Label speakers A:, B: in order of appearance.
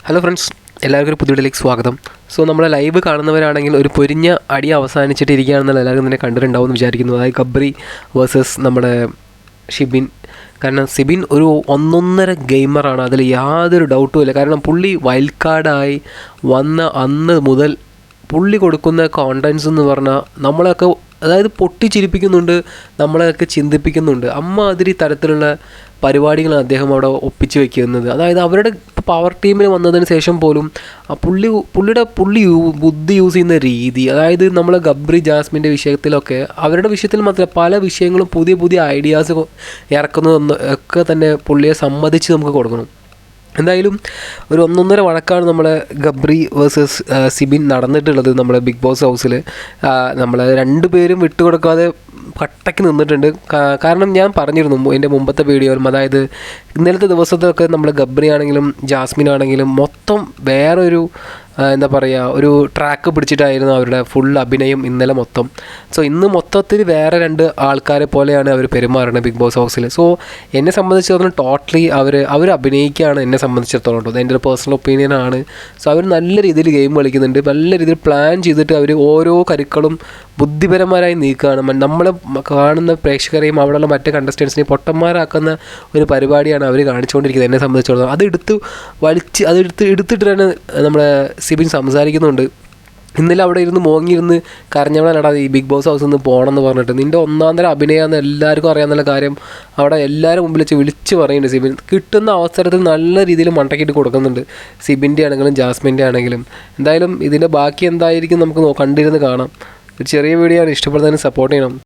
A: Hello friends, എല്ലാവർക്കും ഒരു പുതിയ വീഡിയോയിലേക്ക് സ്വാഗതം. സോ നമ്മളെ ലൈവ് കാണുന്നവരാണെങ്കിൽ ഒരു പൊരിഞ്ഞ അടി അവസാനിച്ചിട്ടിരിക്കുകയാണെന്നുള്ള എല്ലാവർക്കും തന്നെ കണ്ടിട്ടുണ്ടാവും എന്ന് വിചാരിക്കുന്നു. അതായത് ഗബ്രി വേഴ്സസ് നമ്മുടെ ഷിബിൻ. കാരണം സിബിൻ ഒരു ഒന്നൊന്നര ഗെയിമറാണ്, അതിൽ യാതൊരു ഡൗട്ടും ഇല്ല. കാരണം പുള്ളി വൈൽഡ് കാർഡായി വന്ന അന്ന് മുതൽ പുള്ളി കൊടുക്കുന്ന കോണ്ടൻസ് എന്ന് പറഞ്ഞാൽ നമ്മളെയൊക്കെ അതായത് പൊട്ടിച്ചിരിപ്പിക്കുന്നുണ്ട്, നമ്മളെയൊക്കെ ചിന്തിപ്പിക്കുന്നുണ്ട്. അമ്മാതിരി തരത്തിലുള്ള പരിപാടികളാണ് അദ്ദേഹം അവിടെ ഒപ്പിച്ച് വയ്ക്കുന്നത്. അതായത് അവരുടെ പവർ ടീമിൽ വന്നതിന് ശേഷം പോലും പുള്ളിയുടെ ബുദ്ധി യൂസ് ചെയ്യുന്ന രീതി, അതായത് നമ്മളെ ഗബ്രി ജാസ്മിൻ്റെ വിഷയത്തിലൊക്കെ അവരുടെ വിഷയത്തിൽ മാത്രമല്ല പല വിഷയങ്ങളും പുതിയ പുതിയ ഐഡിയാസ് ഇറക്കുന്നതെന്ന് ഒക്കെ തന്നെ പുള്ളിയെ സമ്മതിച്ച് നമുക്ക് കൊടുക്കണം. എന്തായാലും ഒരു ഒന്നൊന്നര വഴക്കാണ് നമ്മളെ ഗബ്രി വേഴ്സസ് സിബിൻ നടന്നിട്ടുള്ളത് നമ്മളെ ബിഗ് ബോസ് ഹൗസിൽ. നമ്മൾ രണ്ടുപേരും വിട്ടുകൊടുക്കാതെ കട്ടയ്ക്ക് നിന്നിട്ടുണ്ട്. കാരണം ഞാൻ പറഞ്ഞിരുന്നു എൻ്റെ മുമ്പത്തെ വീഡിയോയിലും, അതായത് ഇന്നലത്തെ ദിവസത്തൊക്കെ നമ്മൾ ഗബ്രി ആണെങ്കിലും ജാസ്മിൻ ആണെങ്കിലും മൊത്തം വേറൊരു എന്താ പറയുക, ഒരു ട്രാക്ക് പിടിച്ചിട്ടായിരുന്നു അവരുടെ ഫുൾ അഭിനയം ഇന്നലെ മൊത്തം. സോ ഇന്ന് മൊത്തത്തിൽ വേറെ രണ്ട് ആൾക്കാരെ പോലെയാണ് അവർ പെരുമാറുന്നത് ബിഗ് ബോസ് ഹൗസിൽ. സോ എന്നെ സംബന്ധിച്ചിടത്തോളം ടോട്ടലി അവർ അഭിനയിക്കുകയാണ് എന്നെ സംബന്ധിച്ചിടത്തോളം കേട്ടോ. അതെൻ്റെ ഒരു പേഴ്സണൽ ഒപ്പീനിയനാണ്. സോ അവർ നല്ല രീതിയിൽ ഗെയിം കളിക്കുന്നുണ്ട്, നല്ല രീതിയിൽ പ്ലാൻ ചെയ്തിട്ട് അവർ ഓരോ കരുക്കളും ബുദ്ധിപരമാരായി നീക്കുകയാണ്. നമ്മളെ കാണുന്ന പ്രേക്ഷകരെയും അവിടെയുള്ള മറ്റ് കണ്ടസ്റ്റൻസിനെയും പൊട്ടന്മാരാക്കുന്ന ഒരു പരിപാടിയാണ് അവർ കാണിച്ചുകൊണ്ടിരിക്കുന്നത് എന്നെ സംബന്ധിച്ചിടത്തോളം. എടുത്തിട്ടാണ് നമ്മുടെ സിബിൻ സംസാരിക്കുന്നുണ്ട്. ഇന്നലെ അവിടെ ഇരുന്ന് മോങ്ങിയിരുന്ന് കരഞ്ഞവളാടാ ഈ ബിഗ് ബോസ് ഹൗസിൽ നിന്ന് പോകണമെന്ന് പറഞ്ഞിട്ട്. നിൻ്റെ ഒന്നാന്തര അഭിനയമെന്ന് എല്ലാവർക്കും അറിയാമെന്നുള്ള കാര്യം അവിടെ എല്ലാവരും മുമ്പിൽ വിളിച്ച് പറയുന്നുണ്ട് സിബിൻ. കിട്ടുന്ന അവസരത്തിൽ നല്ല രീതിയിൽ മണ്ടക്കിട്ട് കൊടുക്കുന്നുണ്ട്, സിബിൻ്റെ ആണെങ്കിലും ജാസ്മിൻ്റെ ആണെങ്കിലും. എന്തായാലും ഇതിൻ്റെ ബാക്കി എന്തായിരിക്കും നമുക്ക് കണ്ടിരുന്ന് കാണാം. ഒരു ചെറിയ വീഡിയോ ആണ്, ഇഷ്ടപ്പെടുന്നതിന് സപ്പോർട്ട് ചെയ്യണം.